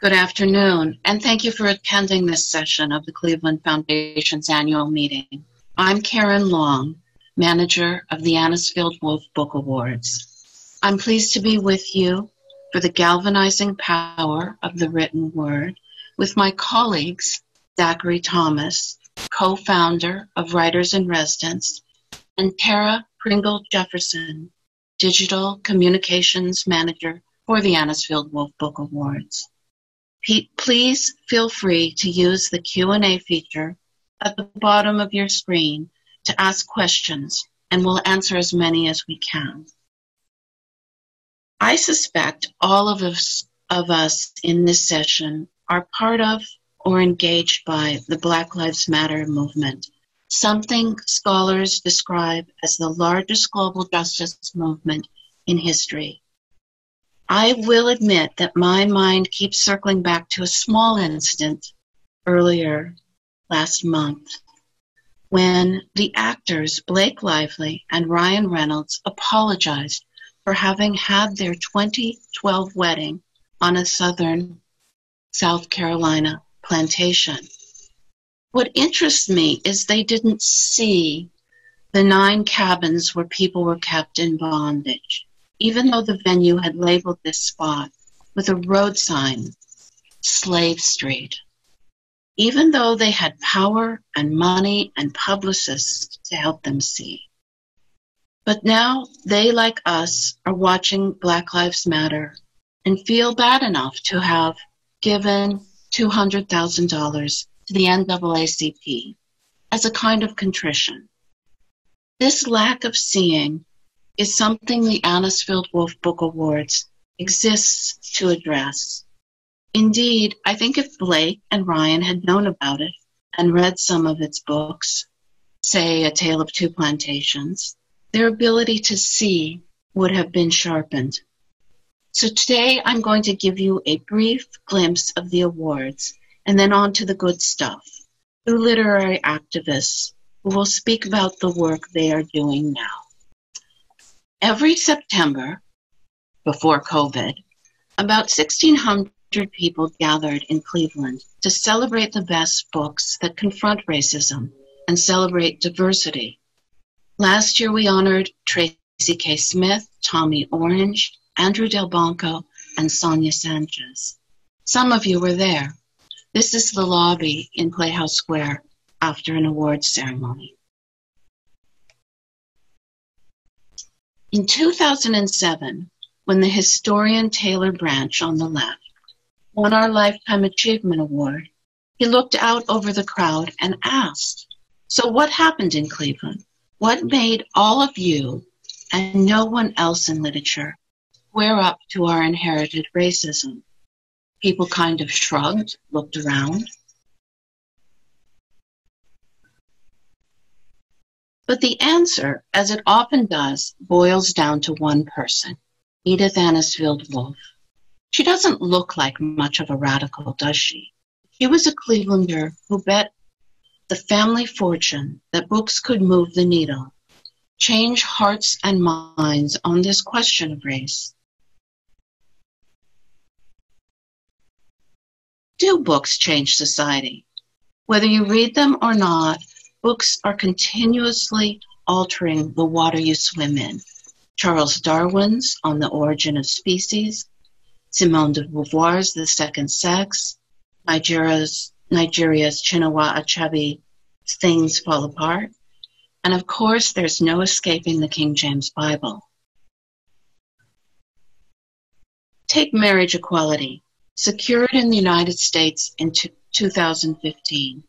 Good afternoon, and thank you for attending this session of the Cleveland Foundation's annual meeting. I'm Karen Long, manager of the Anisfield Wolf Book Awards. I'm pleased to be with you for the galvanizing power of the written word with my colleagues, Zachary Thomas, co-founder of Writers in Residence, and Tara Pringle Jefferson, digital communications manager for the Anisfield Wolf Book Awards. Please feel free to use the Q&A feature at the bottom of your screen to ask questions, and we'll answer as many as we can. I suspect all of us in this session are part of or engaged by the Black Lives Matter movement, something scholars describe as the largest global justice movement in history. I will admit that my mind keeps circling back to a small incident earlier last month when the actors Blake Lively and Ryan Reynolds apologized for having had their 2012 wedding on a southern South Carolina plantation. What interests me is they didn't see the 9 cabins where people were kept in bondage, even though the venue had labeled this spot with a road sign, Slave Street. Even though they had power and money and publicists to help them see. But now they, like us, are watching Black Lives Matter and feel bad enough to have given $200,000 to the NAACP as a kind of contrition. This lack of seeing is something the Anisfield Wolf Book Awards exists to address. Indeed, I think if Blake and Ryan had known about it and read some of its books, say A Tale of Two Plantations, their ability to see would have been sharpened. So today I'm going to give you a brief glimpse of the awards and then on to the good stuff, through literary activists who will speak about the work they are doing now. Every September, before COVID, about 1,600 people gathered in Cleveland to celebrate the best books that confront racism and celebrate diversity. Last year, we honored Tracy K. Smith, Tommy Orange, Andrew Delbanco, and Sonia Sanchez. Some of you were there. This is the lobby in Playhouse Square after an awards ceremony. In 2007, when the historian Taylor Branch on the left won our Lifetime Achievement Award, he looked out over the crowd and asked, "So what happened in Cleveland? What made all of you and no one else in literature square up to our inherited racism?" People kind of shrugged, looked around. But the answer, as it often does, boils down to one person, Edith Anisfield Wolf. She doesn't look like much of a radical, does she? She was a Clevelander who bet the family fortune that books could move the needle, change hearts and minds on this question of race. Do books change society? Whether you read them or not, books are continuously altering the water you swim in. Charles Darwin's On the Origin of Species, Simone de Beauvoir's The Second Sex, Nigeria's Chinua Achebe's Things Fall Apart, and of course there's no escaping the King James Bible. Take marriage equality, secured in the United States in 2015.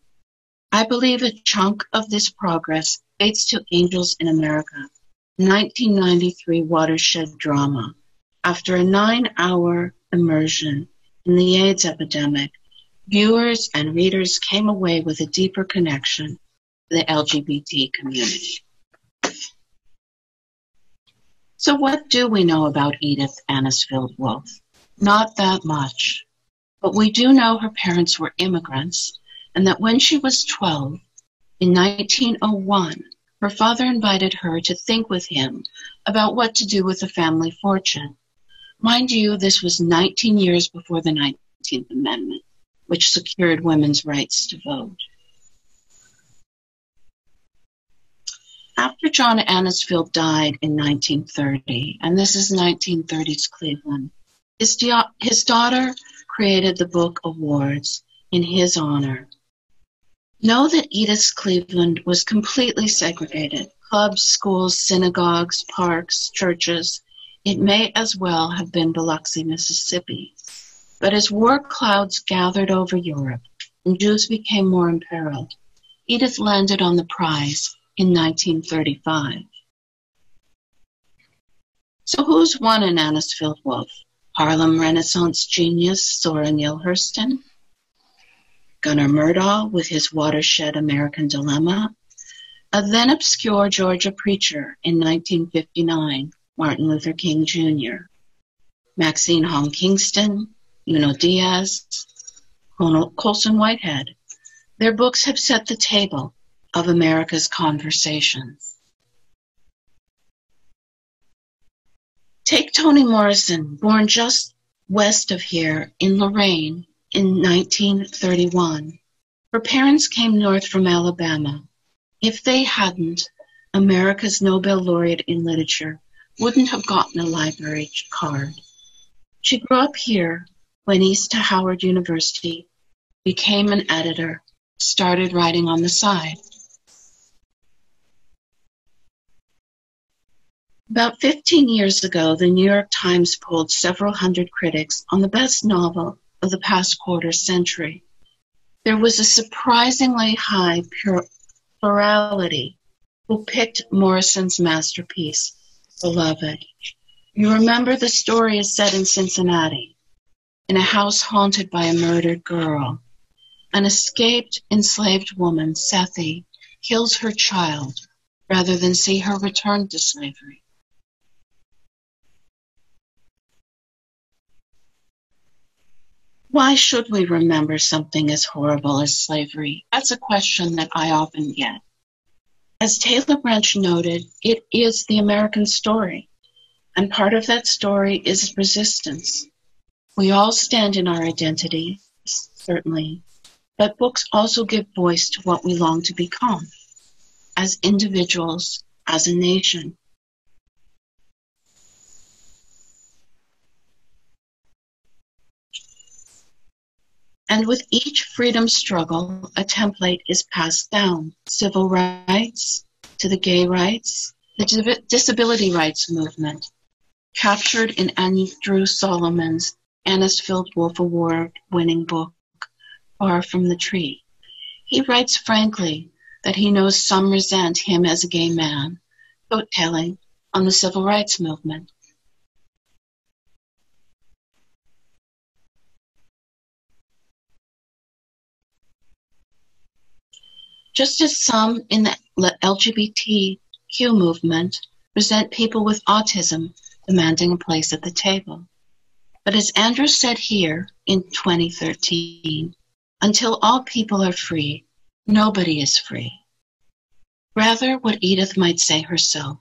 I believe a chunk of this progress dates to Angels in America, 1993 watershed drama. After a 9-hour immersion in the AIDS epidemic, viewers and readers came away with a deeper connection to the LGBT community. So what do we know about Edith Anisfield Wolf? Not that much, but we do know her parents were immigrants and that when she was 12, in 1901, her father invited her to think with him about what to do with the family fortune. Mind you, this was 19 years before the 19th Amendment, which secured women's rights to vote. After John Anisfield died in 1930, and this is 1930s Cleveland, his daughter created the Book Awards in his honor. Know that Edith Cleveland was completely segregated. Clubs, schools, synagogues, parks, churches. It may as well have been Biloxi, Mississippi. But as war clouds gathered over Europe and Jews became more imperiled, Edith landed on the prize in 1935. So who's won an Anisfield Wolf? Harlem Renaissance genius Zora Neale Hurston? Gunnar Myrdal with his watershed American Dilemma? A then obscure Georgia preacher in 1959, Martin Luther King Jr.? Maxine Hong Kingston, Junot Diaz, Colson Whitehead. Their books have set the table of America's conversations. Take Toni Morrison, born just west of here in Lorraine in 1931. Her parents came north from Alabama. If they hadn't, America's Nobel laureate in literature wouldn't have gotten a library card. She grew up here, went east to Howard University, became an editor, started writing on the side. About 15 years ago, the New York Times polled several hundred critics on the best novel of the past quarter century. There was a surprisingly high plurality who picked Morrison's masterpiece, Beloved. You remember the story is set in Cincinnati, in a house haunted by a murdered girl. An escaped enslaved woman, Sethi, kills her child rather than see her returned to slavery. Why should we remember something as horrible as slavery? That's a question that I often get. As Taylor Branch noted, it is the American story, and part of that story is resistance. We all stand in our identity, certainly, but books also give voice to what we long to become, as individuals, as a nation. And with each freedom struggle, a template is passed down. Civil rights to the gay rights, the disability rights movement, captured in Andrew Solomon's Anisfield Wolf Award-winning book, Far from the Tree. He writes frankly that he knows some resent him as a gay man, coat-tailing on the civil rights movement. Just as some in the LGBTQ movement resent people with autism demanding a place at the table. But as Andrew said here in 2013, until all people are free, nobody is free. Rather, what Edith might say herself.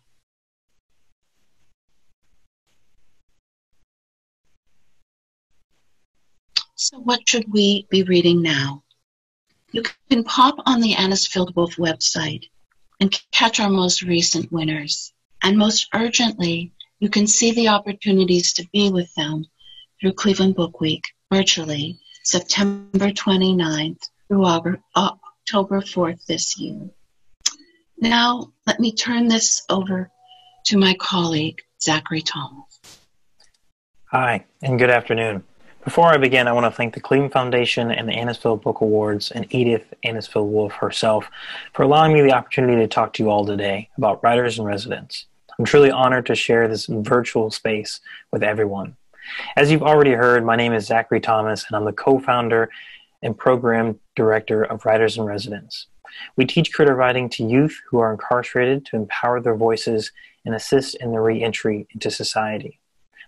So what should we be reading now? You can pop on the Anisfield Wolf website and catch our most recent winners. And most urgently, you can see the opportunities to be with them through Cleveland Book Week, virtually, September 29th through October 4th this year. Now, let me turn this over to my colleague, Zachary Thomas. Hi, and good afternoon. Before I begin, I want to thank the Cleveland Foundation and the Anisfield Book Awards and Edith Anisfield Wolf herself for allowing me the opportunity to talk to you all today about writers in residence. I'm truly honored to share this virtual space with everyone. As you've already heard, my name is Zachary Thomas, and I'm the co-founder and program director of Writers in Residence. We teach creative writing to youth who are incarcerated to empower their voices and assist in their re-entry into society.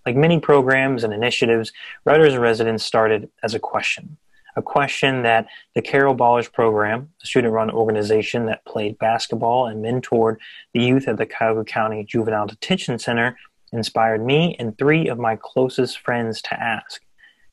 Like many programs and initiatives, Writers in Residence started as a question that the Carol Ballage program, a student-run organization that played basketball and mentored the youth at the Cuyahoga County Juvenile Detention Center, inspired me and three of my closest friends to ask.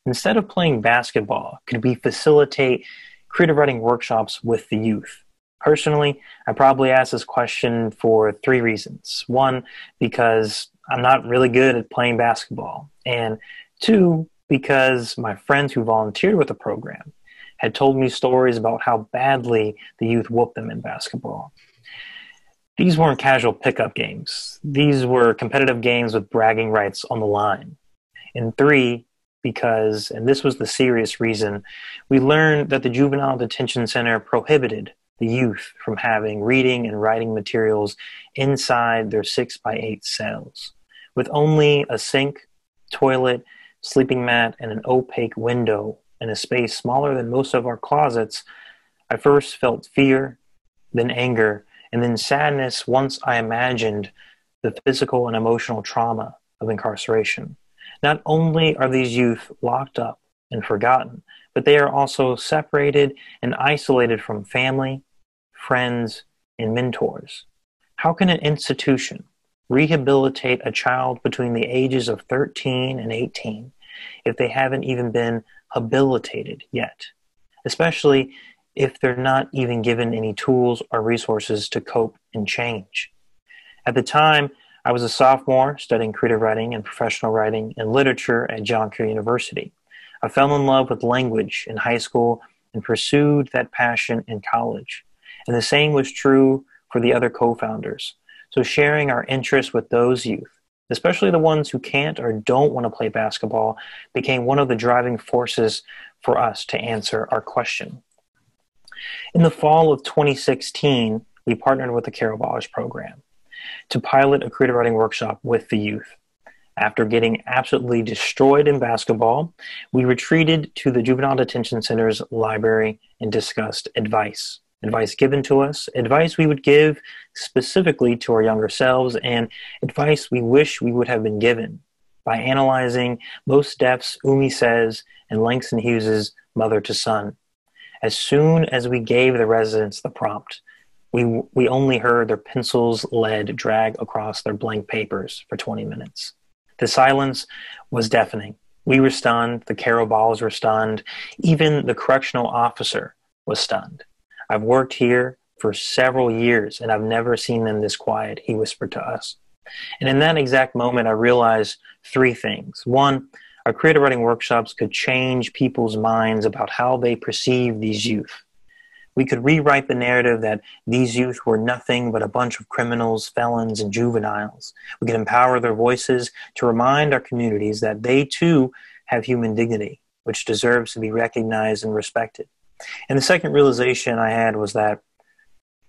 Instead of playing basketball, could we facilitate creative writing workshops with the youth? Personally, I probably asked this question for 3 reasons. 1, because I'm not really good at playing basketball. And 2, because my friends who volunteered with the program had told me stories about how badly the youth whooped them in basketball. These weren't casual pickup games. These were competitive games with bragging rights on the line. And 3, because, and this was the serious reason, we learned that the Juvenile Detention Center prohibited the youth from having reading and writing materials inside their 6x8 cells. With only a sink, toilet, sleeping mat, and an opaque window in a space smaller than most of our closets, I first felt fear, then anger, and then sadness once I imagined the physical and emotional trauma of incarceration. Not only are these youth locked up and forgotten, but they are also separated and isolated from family, friends, and mentors. How can an institution rehabilitate a child between the ages of 13 and 18 if they haven't even been habilitated yet? Especially if they're not even given any tools or resources to cope and change. At the time, I was a sophomore studying creative writing and professional writing and literature at John Carroll University. I fell in love with language in high school and pursued that passion in college. And the same was true for the other co-founders. So sharing our interests with those youth, especially the ones who can't or don't want to play basketball, became one of the driving forces for us to answer our question. In the fall of 2016, we partnered with the Carroll Ballers program to pilot a creative writing workshop with the youth. After getting absolutely destroyed in basketball, we retreated to the Juvenile Detention Center's library and discussed advice. Advice given to us, advice we would give specifically to our younger selves, and advice we wish we would have been given by analyzing Mos Def's Umi Says and Langston Hughes's Mother to Son. As soon as we gave the residents the prompt, we only heard their pencils lead drag across their blank papers for 20 minutes. The silence was deafening. We were stunned. The Carroll Ballers were stunned. Even the correctional officer was stunned. I've worked here for several years, and I've never seen them this quiet, he whispered to us. And in that exact moment, I realized 3 things. 1, our creative writing workshops could change people's minds about how they perceive these youth. We could rewrite the narrative that these youth were nothing but a bunch of criminals, felons, and juveniles. We could empower their voices to remind our communities that they too have human dignity, which deserves to be recognized and respected. And the second realization I had was that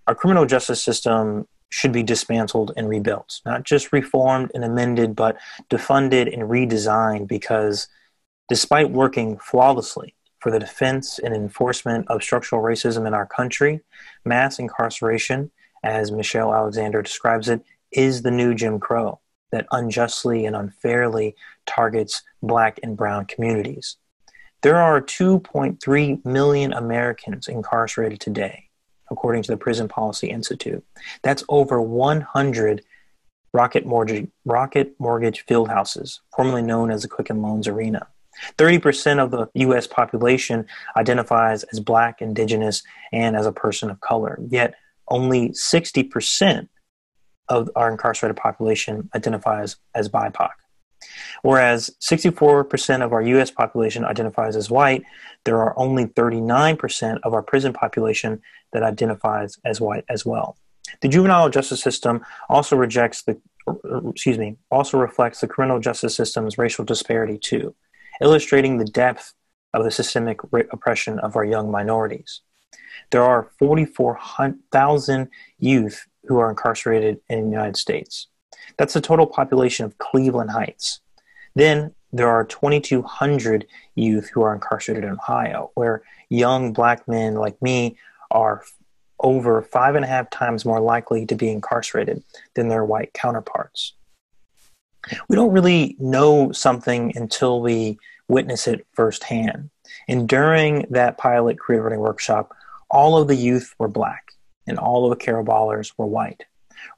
our criminal justice system should be dismantled and rebuilt, not just reformed and amended, but defunded and redesigned, because despite working flawlessly for the defense and enforcement of structural racism in our country, mass incarceration, as Michelle Alexander describes it, is the new Jim Crow that unjustly and unfairly targets Black and brown communities. There are 2.3 million Americans incarcerated today, according to the Prison Policy Institute. That's over 100 Rocket Mortgage field houses, formerly known as the Quicken Loans Arena. 30% of the U.S. population identifies as Black, Indigenous, and as a person of color, yet only 60% of our incarcerated population identifies as BIPOC. Whereas 64% of our U.S. population identifies as white, there are only 39% of our prison population that identifies as white as well. The juvenile justice system also reflects the criminal justice system's racial disparity too, illustrating the depth of the systemic oppression of our young minorities. There are 44,000 youth who are incarcerated in the United States. That's the total population of Cleveland Heights. Then there are 2,200 youth who are incarcerated in Ohio, where young Black men like me are over 5.5 times more likely to be incarcerated than their white counterparts. We don't really know something until we witness it firsthand. And during that pilot creative writing workshop, all of the youth were Black and all of the Carroll Ballers were white.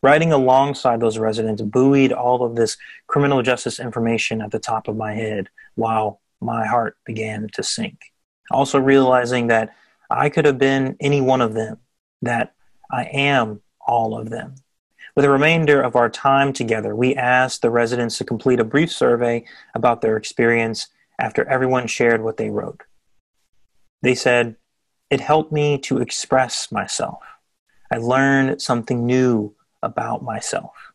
Writing alongside those residents buoyed all of this criminal justice information at the top of my head, while my heart began to sink. Also realizing that I could have been any one of them, that I am all of them. With the remainder of our time together, we asked the residents to complete a brief survey about their experience after everyone shared what they wrote. They said, "It helped me to express myself. I learned something new about myself.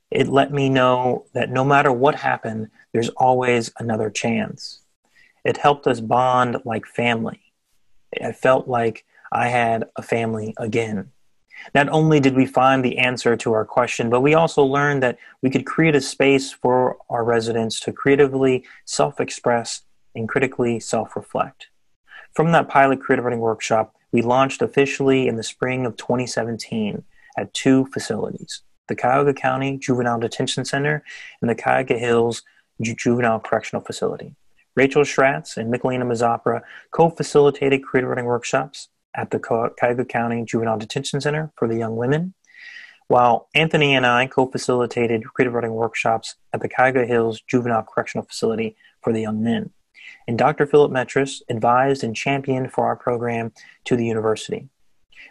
It let me know that no matter what happened, there's always another chance. It helped us bond like family. I felt like I had a family again." Not only did we find the answer to our question, but we also learned that we could create a space for our residents to creatively self-express and critically self-reflect. From that pilot creative writing workshop, we launched officially in the spring of 2017 at 2 facilities, the Cuyahoga County Juvenile Detention Center and the Cuyahoga Hills Juvenile Correctional Facility. Rachel Schratz and Michelina Mazzapra co-facilitated creative writing workshops at the Cuyahoga County Juvenile Detention Center for the young women, while Anthony and I co-facilitated creative writing workshops at the Cuyahoga Hills Juvenile Correctional Facility for the young men. And Dr. Philip Metris advised and championed for our program to the university.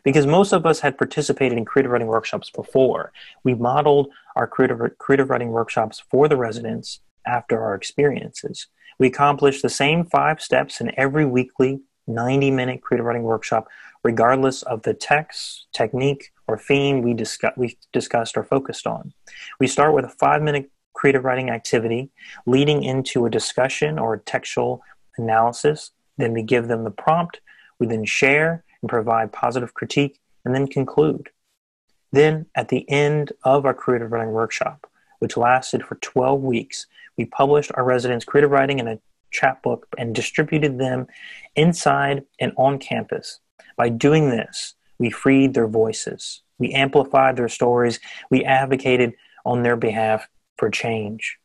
Because most of us had participated in creative writing workshops before, we modeled our creative writing workshops for the residents after our experiences. We accomplished the same 5 steps in every weekly 90-minute creative writing workshop, regardless of the text, technique, or theme we discussed or focused on. We start with a 5-minute creative writing activity leading into a discussion or a textual analysis. Then we give them the prompt. We then share and provide positive critique, and then conclude. Then, at the end of our creative writing workshop, which lasted for 12 weeks, we published our residents' creative writing in a chapbook and distributed them inside and on campus. By doing this, we freed their voices. We amplified their stories. We advocated on their behalf for change.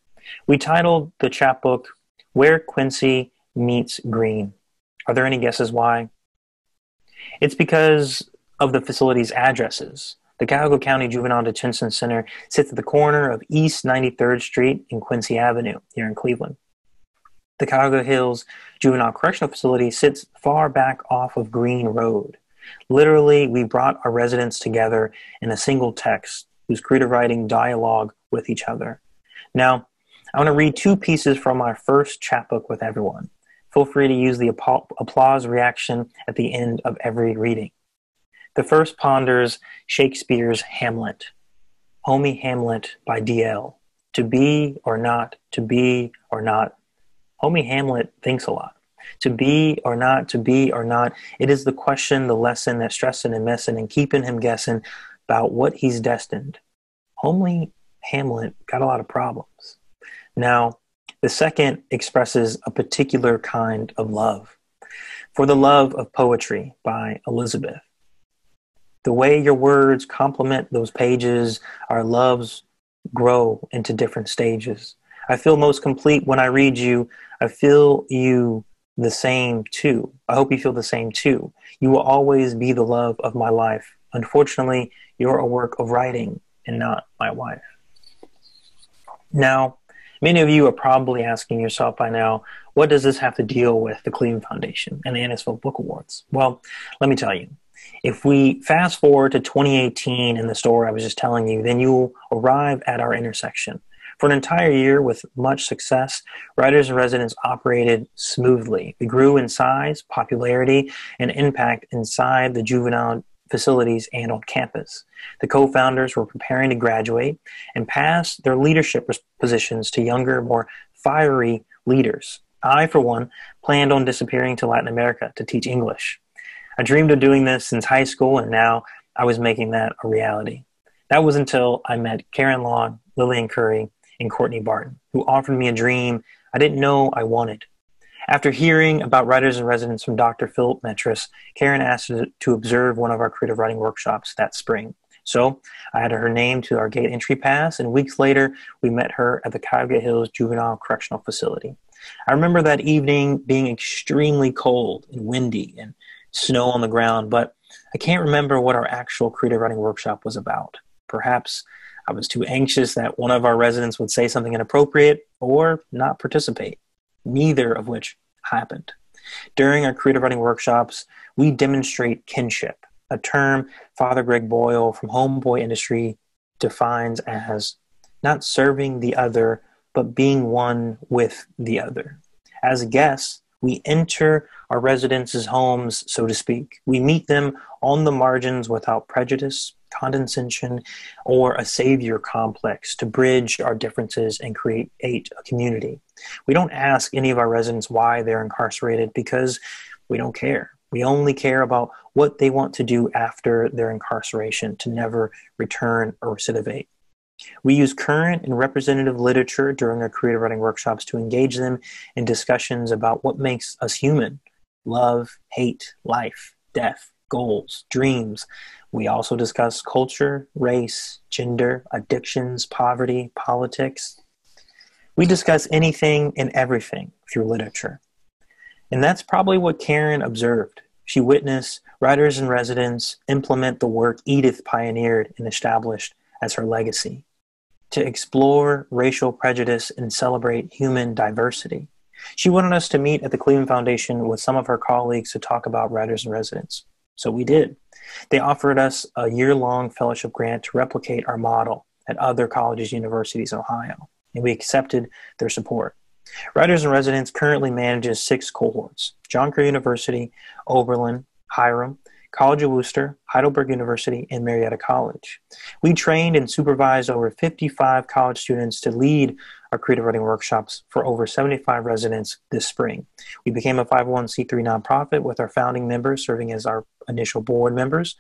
We titled the chapbook, "Where Quincy Meets Green." Are there any guesses why? It's because of the facility's addresses. The Cuyahoga County Juvenile Detention Center sits at the corner of East 93rd Street and Quincy Avenue here in Cleveland. The Cuyahoga Hills Juvenile Correctional Facility sits far back off of Green Road. Literally, we brought our residents together in a single text whose creative writing dialogue with each other. Now, I want to read 2 pieces from our first chapbook with everyone. Feel free to use the applause reaction at the end of every reading. The first ponders Shakespeare's Hamlet. Homie Hamlet by D.L. To be or not, to be or not. Homie Hamlet thinks a lot. To be or not, to be or not. It is the question, the lesson that's stressing and messing and keeping him guessing about what he's destined. Homie Hamlet got a lot of problems. Now, the second expresses a particular kind of love. For the Love of Poetry by Elizabeth. The way your words complement those pages, our loves grow into different stages. I feel most complete when I read you. I feel you the same too. I hope you feel the same too. You will always be the love of my life. Unfortunately, you're a work of writing and not my wife. Now, many of you are probably asking yourself by now, what does this have to deal with the Cleveland Foundation and the Anisfield Book Awards? Well, let me tell you. If we fast forward to 2018 in the story I was just telling you, then you'll arrive at our intersection. For an entire year with much success, Writers in Residence operated smoothly. We grew in size, popularity, and impact inside the juvenile facilities and on campus. The co-founders were preparing to graduate and pass their leadership positions to younger, more fiery leaders. I, for one, planned on disappearing to Latin America to teach English. I dreamed of doing this since high school, and now I was making that a reality. That was until I met Karen Long, Lillian Curry, and Courtney Barton, who offered me a dream I didn't know I wanted. After hearing about Writers in Residence from Dr. Philip Metris, Karen asked us to observe one of our creative writing workshops that spring. So I added her name to our gate entry pass, and weeks later, we met her at the Cuyahoga Hills Juvenile Correctional Facility. I remember that evening being extremely cold and windy and snow on the ground, but I can't remember what our actual creative writing workshop was about. Perhaps I was too anxious that one of our residents would say something inappropriate or not participate. neither of which happened. During our creative writing workshops, we demonstrate kinship, a term Father Greg Boyle from Homeboy Industry defines as not serving the other, but being one with the other. As guests, we enter our residents' homes, so to speak. We meet them on the margins without prejudice, condescension, or a savior complex to bridge our differences and create a community. We don't ask any of our residents why they're incarcerated because we don't care. We only care about what they want to do after their incarceration to never return or recidivate. We use current and representative literature during our creative writing workshops to engage them in discussions about what makes us human: love, hate, life, death, goals, dreams. We also discuss culture, race, gender, addictions, poverty, politics. We discuss anything and everything through literature. And that's probably what Karen observed. She witnessed writers in residence implement the work Edith pioneered and established as her legacy: to explore racial prejudice and celebrate human diversity. She wanted us to meet at the Cleveland Foundation with some of her colleagues to talk about writers in residence. So we did. They offered us a year-long fellowship grant to replicate our model at other colleges and universities in Ohio, and we accepted their support. Writers in Residence currently manages 6 cohorts: John Carroll University, Oberlin, Hiram, College of Wooster, Heidelberg University, and Marietta College. We trained and supervised over 55 college students to lead our creative writing workshops for over 75 residents this spring. We became a 501c3 nonprofit with our founding members serving as our initial board members.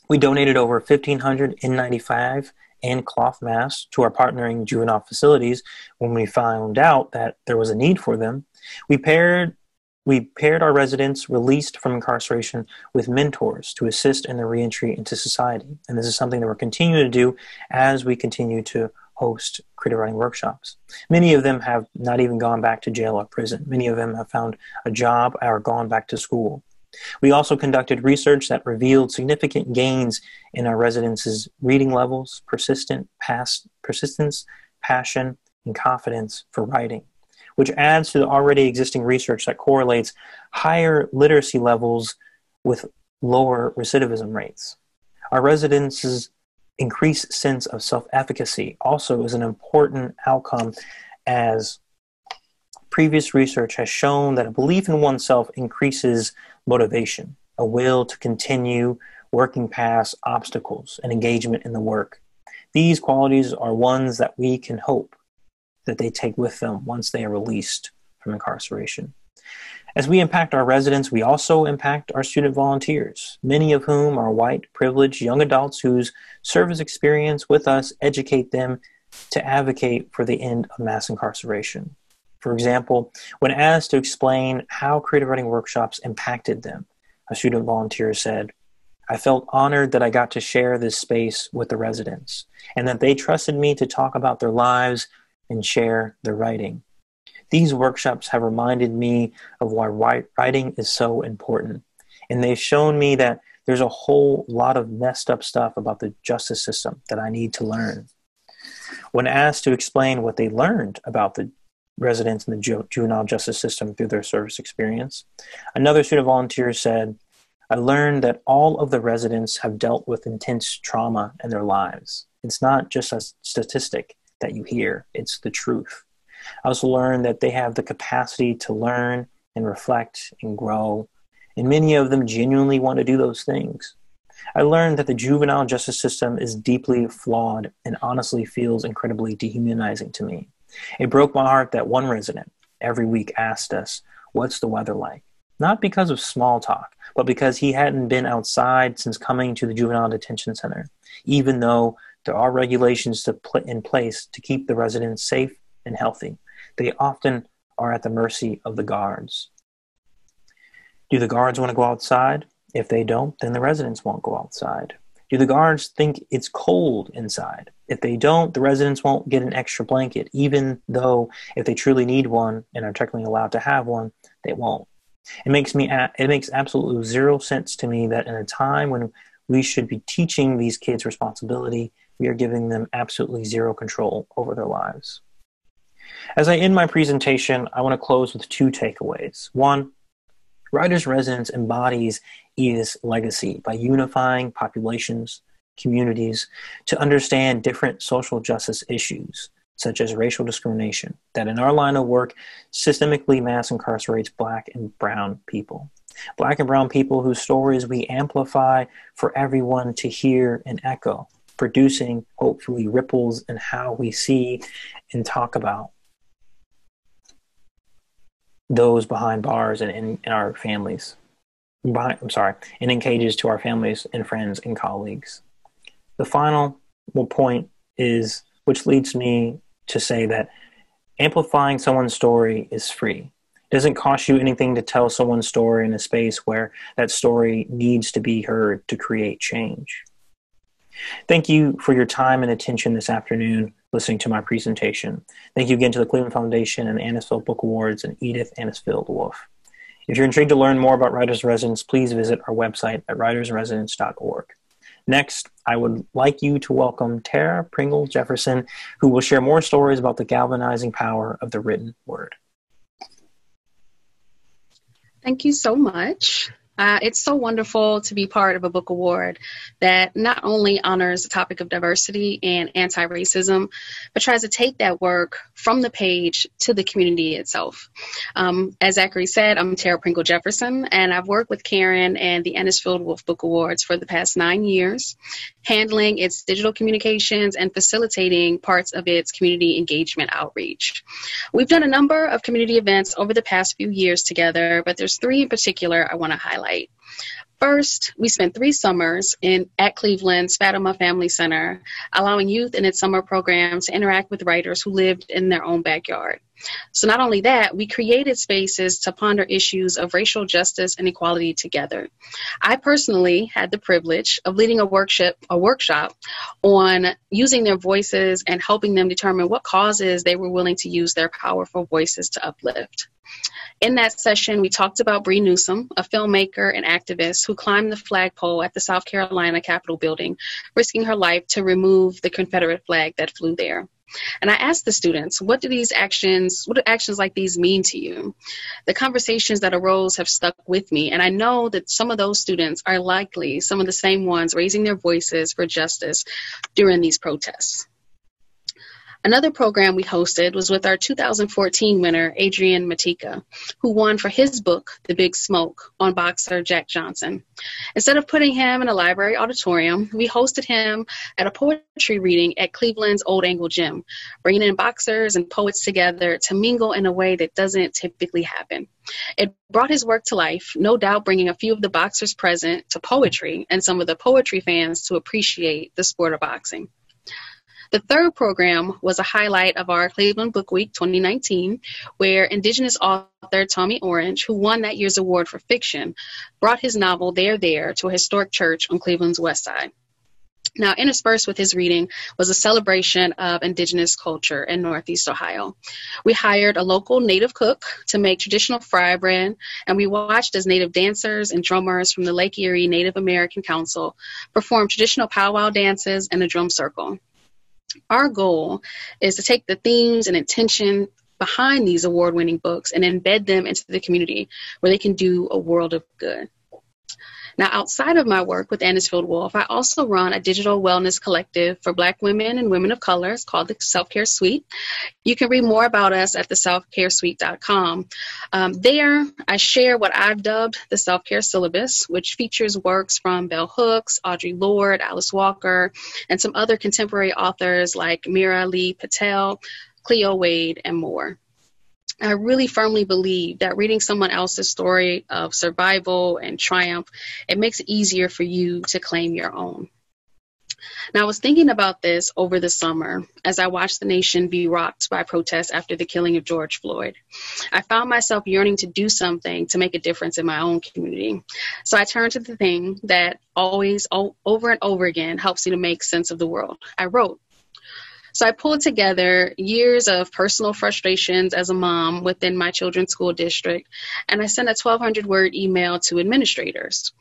We donated over 1,500 N95 and cloth masks to our partnering juvenile facilities when we found out that there was a need for them. We paired our residents released from incarceration with mentors to assist in their reentry into society. And this is something that we're continuing to do as we continue to host creative writing workshops. Many of them have not even gone back to jail or prison. Many of them have found a job or gone back to school. We also conducted research that revealed significant gains in our residents' reading levels, persistence, passion, and confidence for writing, which adds to the already existing research that correlates higher literacy levels with lower recidivism rates. Our residents' increased sense of self-efficacy also is an important outcome, as previous research has shown that a belief in oneself increases motivation, a will to continue working past obstacles, and engagement in the work. These qualities are ones that we can hope that they take with them once they are released from incarceration. As we impact our residents, we also impact our student volunteers, many of whom are white, privileged young adults whose service experience with us educate them to advocate for the end of mass incarceration. For example, when asked to explain how creative writing workshops impacted them, a student volunteer said, "I felt honored that I got to share this space with the residents and that they trusted me to talk about their lives and share their writing. These workshops have reminded me of why writing is so important, and they've shown me that there's a whole lot of messed up stuff about the justice system that I need to learn." When asked to explain what they learned about the residents in the juvenile justice system through their service experience, another student volunteer said, "I learned that all of the residents have dealt with intense trauma in their lives. It's not just a statistic that you hear, it's the truth. I also learned that they have the capacity to learn and reflect and grow, and many of them genuinely want to do those things. I learned that the juvenile justice system is deeply flawed and honestly feels incredibly dehumanizing to me. It broke my heart that one resident every week asked us, 'What's the weather like?' Not because of small talk, but because he hadn't been outside since coming to the juvenile detention center, even though there are regulations in place to keep the residents safe and healthy. They often are at the mercy of the guards. Do the guards want to go outside? If they don't, then the residents won't go outside. Do the guards think it's cold inside? If they don't, the residents won't get an extra blanket, even though if they truly need one and are technically allowed to have one, they won't. It makes absolutely zero sense to me that in a time when we should be teaching these kids responsibility, we are giving them absolutely zero control over their lives." As I end my presentation, I want to close with two takeaways. One, Writers' Resonance embodies Edith's legacy by unifying populations, communities, to understand different social justice issues, such as racial discrimination, that in our line of work systemically mass incarcerates Black and brown people. Black and brown people whose stories we amplify for everyone to hear and echo, producing, hopefully, ripples in how we see and talk about those behind bars and in our families. And in cages to our families and friends and colleagues. The final point is, which leads me to say that amplifying someone's story is free. It doesn't cost you anything to tell someone's story in a space where that story needs to be heard to create change. Thank you for your time and attention this afternoon listening to my presentation. Thank you again to the Cleveland Foundation and the Anisfield Book Awards and Edith Anisfield Wolf. If you're intrigued to learn more about Writers' Resonance, please visit our website at writersresonance.org. Next, I would like you to welcome Tara Pringle Jefferson, who will share more stories about the galvanizing power of the written word. Thank you so much. It's so wonderful to be part of a book award that not only honors the topic of diversity and anti-racism, but tries to take that work from the page to the community itself. As Zachary said, I'm Tara Pringle Jefferson, and I've worked with Karen and the Anisfield Wolf Book Awards for the past 9 years, handling its digital communications and facilitating parts of its community engagement outreach. We've done a number of community events over the past few years together, but there's 3 in particular I want to highlight. First, we spent 3 summers at Cleveland's Fatima Family Center, allowing youth in its summer program to interact with writers who lived in their own backyard. So not only that, we created spaces to ponder issues of racial justice and equality together. I personally had the privilege of leading a workshop on using their voices and helping them determine what causes they were willing to use their powerful voices to uplift. In that session, we talked about Bree Newsom, a filmmaker and activist who climbed the flagpole at the South Carolina Capitol building, risking her life to remove the Confederate flag that flew there. And I asked the students, what do actions like these mean to you? The conversations that arose have stuck with me, and I know that some of those students are likely some of the same ones raising their voices for justice during these protests. Another program we hosted was with our 2014 winner, Adrian Matika, who won for his book, The Big Smoke, on boxer Jack Johnson. Instead of putting him in a library auditorium, we hosted him at a poetry reading at Cleveland's Old Angle Gym, bringing in boxers and poets together to mingle in a way that doesn't typically happen. It brought his work to life, no doubt bringing a few of the boxers present to poetry and some of the poetry fans to appreciate the sport of boxing. The third program was a highlight of our Cleveland Book Week 2019, where Indigenous author Tommy Orange, who won that year's award for fiction, brought his novel There to a historic church on Cleveland's west side. Now, interspersed with his reading was a celebration of Indigenous culture in Northeast Ohio. We hired a local Native cook to make traditional fry bread, and we watched as Native dancers and drummers from the Lake Erie Native American Council perform traditional powwow dances in a drum circle. Our goal is to take the themes and intention behind these award-winning books and embed them into the community where they can do a world of good. Now, outside of my work with Anisfield Wolf, I also run a digital wellness collective for Black women and women of color. It's called the Self-Care Suite. You can read more about us at theselfcaresuite.com. There, I share what I've dubbed the Self-Care Syllabus, which features works from Bell Hooks, Audre Lorde, Alice Walker, and some other contemporary authors like Mira Lee Patel, Cleo Wade, and more. I really firmly believe that reading someone else's story of survival and triumph, it makes it easier for you to claim your own. Now, I was thinking about this over the summer as I watched the nation be rocked by protests after the killing of George Floyd. I found myself yearning to do something to make a difference in my own community. So I turned to the thing that always, over and over again, helps me to make sense of the world. I wrote. So I pulled together years of personal frustrations as a mom within my children's school district, and I sent a 1,200-word email to administrators.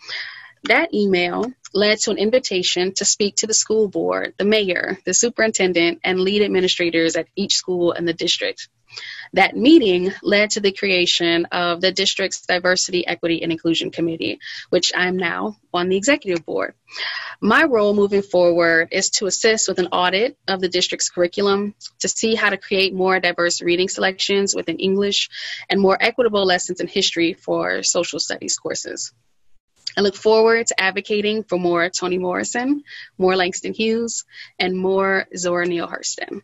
That email led to an invitation to speak to the school board, the mayor, the superintendent, and lead administrators at each school in the district. That meeting led to the creation of the district's Diversity, Equity, and Inclusion Committee, which I'm now on the executive board. My role moving forward is to assist with an audit of the district's curriculum to see how to create more diverse reading selections within English and more equitable lessons in history for social studies courses. I look forward to advocating for more Toni Morrison, more Langston Hughes, and more Zora Neale Hurston.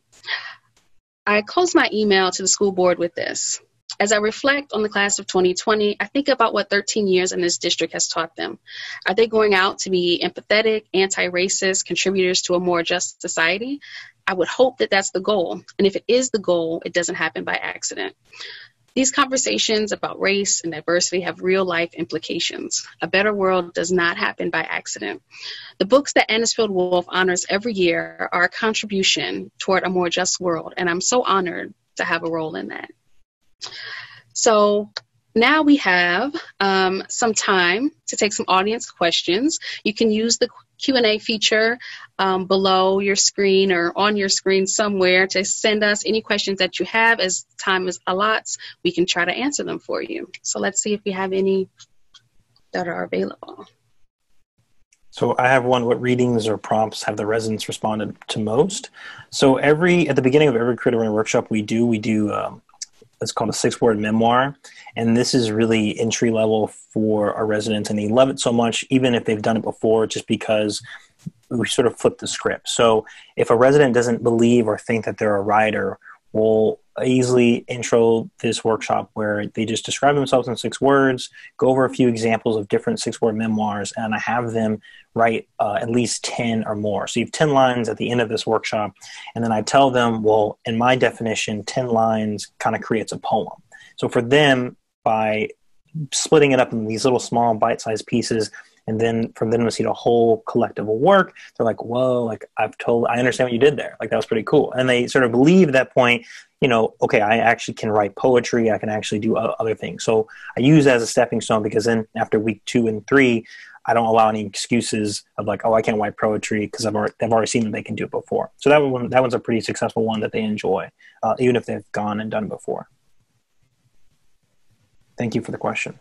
I close my email to the school board with this. As I reflect on the class of 2020, I think about what 13 years in this district has taught them. Are they going out to be empathetic, anti-racist contributors to a more just society? I would hope that that's the goal. And if it is the goal, it doesn't happen by accident. These conversations about race and diversity have real life implications. A better world does not happen by accident. The books that Anisfield Wolf honors every year are a contribution toward a more just world, and I'm so honored to have a role in that. So now we have some time to take some audience questions. You can use the Q&A feature below your screen or on your screen somewhere to send us any questions that you have. As time is allots, we can try to answer them for you. So let's see if we have any that are available. So I have one: what readings or prompts have the residents responded to most? So at the beginning of every creative writing workshop we do it's called a 6-word memoir, and this is really entry level for our residents, and they love it so much, even if they've done it before, just because we sort of flip the script. So if a resident doesn't believe or think that they're a writer, we'll easily intro this workshop where they just describe themselves in 6 words, go over a few examples of different 6-word memoirs, and I have them write at least 10 or more. So you have 10 lines at the end of this workshop, and then I tell them, well, in my definition, 10 lines kind of creates a poem. So for them, by splitting it up in these little small bite-sized pieces, and then from them to see the whole collective work, they're like, whoa, like I understand what you did there. Like, that was pretty cool. And they sort of believe at that point, okay, I actually can write poetry. I can actually do other things. So I use that as a stepping stone, because then after week 2 and 3, I don't allow any excuses of like, oh, I can't write poetry, because they've already seen that they can do it before. So that one's a pretty successful one that they enjoy, even if they've gone and done it before. Thank you for the question.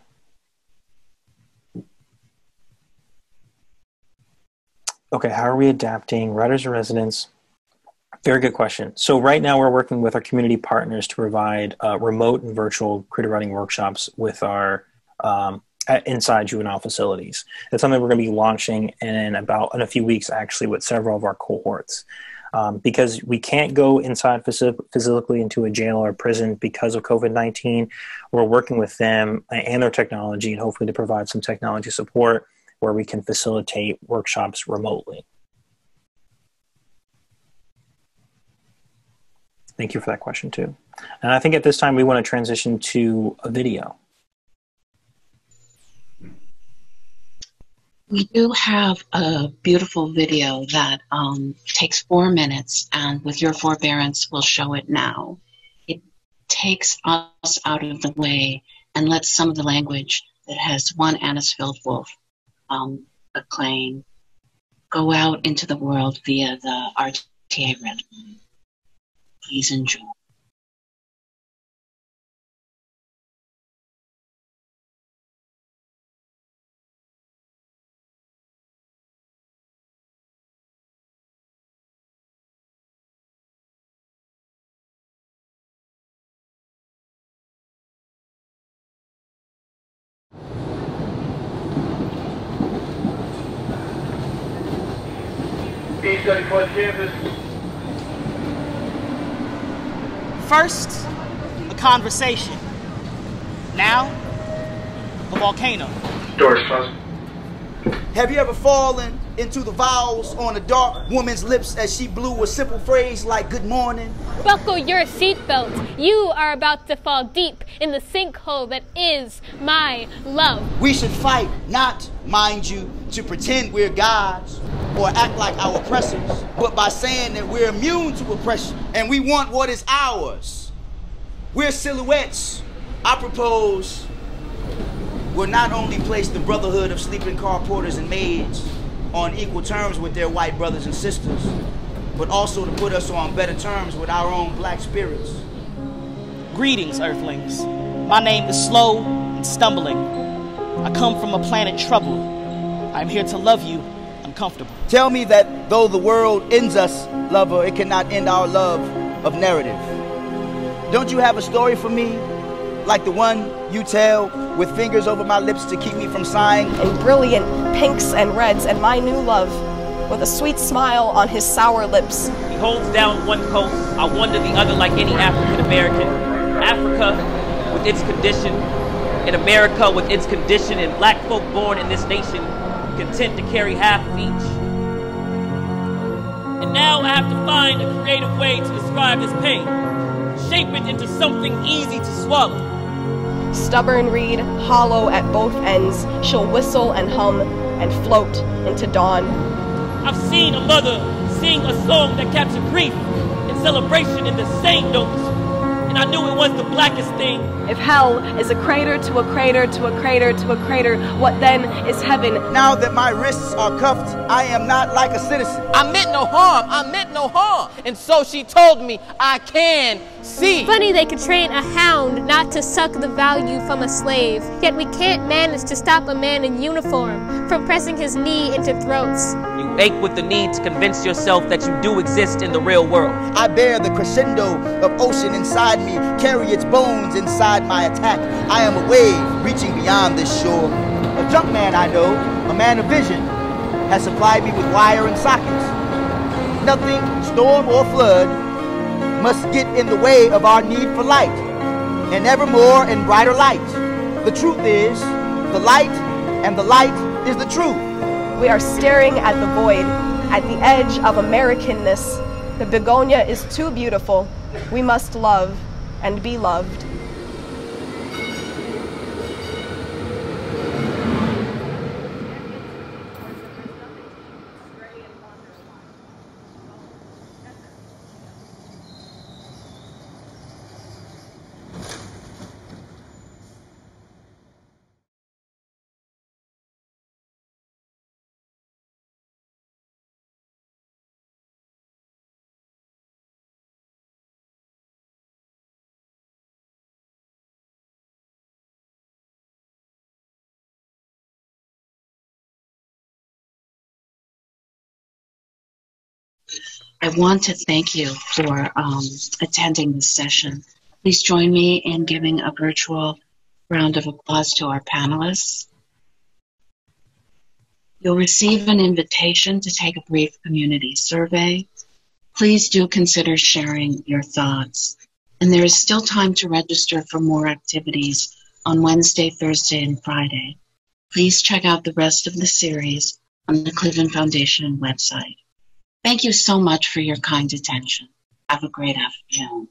Okay, how are we adapting writers and residents? Very good question. So right now we're working with our community partners to provide remote and virtual creative writing workshops with our inside juvenile facilities. That's something we're going to be launching in a few weeks, actually, with several of our cohorts. Because we can't go inside physically into a jail or a prison because of COVID-19, we're working with them and their technology, and hopefully to provide some technology support where we can facilitate workshops remotely. Thank you for that question too. And I think at this time we want to transition to a video. We do have a beautiful video that takes 4 minutes, and with your forbearance, we'll show it now. It takes us out of the way and lets some of the language that has won Anisfield Wolf acclaim go out into the world via the RTA Red Line. Please enjoy. First, a conversation. Now, a volcano. Doors closed. Have you ever fallen into the vowels on a dark woman's lips as she blew a simple phrase like good morning? Buckle your seatbelt. You are about to fall deep in the sinkhole that is my love. We should fight, not, mind you, to pretend we're gods or act like our oppressors, but by saying that we're immune to oppression and we want what is ours. We're silhouettes. I propose we'll not only place the brotherhood of sleeping car porters and maids on equal terms with their white brothers and sisters, but also to put us on better terms with our own black spirits. Greetings, Earthlings. My name is Slow and Stumbling. I come from a planet troubled. I am here to love you uncomfortable. Tell me that though the world ends us, lover, it cannot end our love of narrative. Don't you have a story for me, like the one you tell, with fingers over my lips to keep me from sighing? In brilliant pinks and reds, and my new love, with a sweet smile on his sour lips. He holds down one coast, I wander the other like any African American. Africa with its condition, and America with its condition, and black folk born in this nation, content to carry half of each. And now I have to find a creative way to describe this pain, shape it into something easy to swallow. Stubborn reed, hollow at both ends, she'll whistle and hum and float into dawn. I've seen a mother sing a song that captured grief and celebration in the same notes, and I knew it was the blackest thing. If hell is a crater to a crater to a crater to a crater, what then is heaven? Now that my wrists are cuffed, I am not like a citizen. I meant no harm, I meant no harm. And so she told me I can see. Funny they could train a hound not to suck the value from a slave, yet we can't manage to stop a man in uniform from pressing his knee into throats. You ache with the need to convince yourself that you do exist in the real world. I bear the crescendo of ocean inside me, carry its bones inside my attack. I am a wave reaching beyond this shore. A junk man I know, a man of vision, has supplied me with wire and sockets. Nothing, storm or flood, must get in the way of our need for light, and ever more and brighter light. The truth is the light, and the light is the truth. We are staring at the void, at the edge of Americanness. The begonia is too beautiful. We must love and be loved. I want to thank you for attending this session. Please join me in giving a virtual round of applause to our panelists. You'll receive an invitation to take a brief community survey. Please do consider sharing your thoughts. And there is still time to register for more activities on Wednesday, Thursday, and Friday. Please check out the rest of the series on the Cleveland Foundation website. Thank you so much for your kind attention. Have a great afternoon.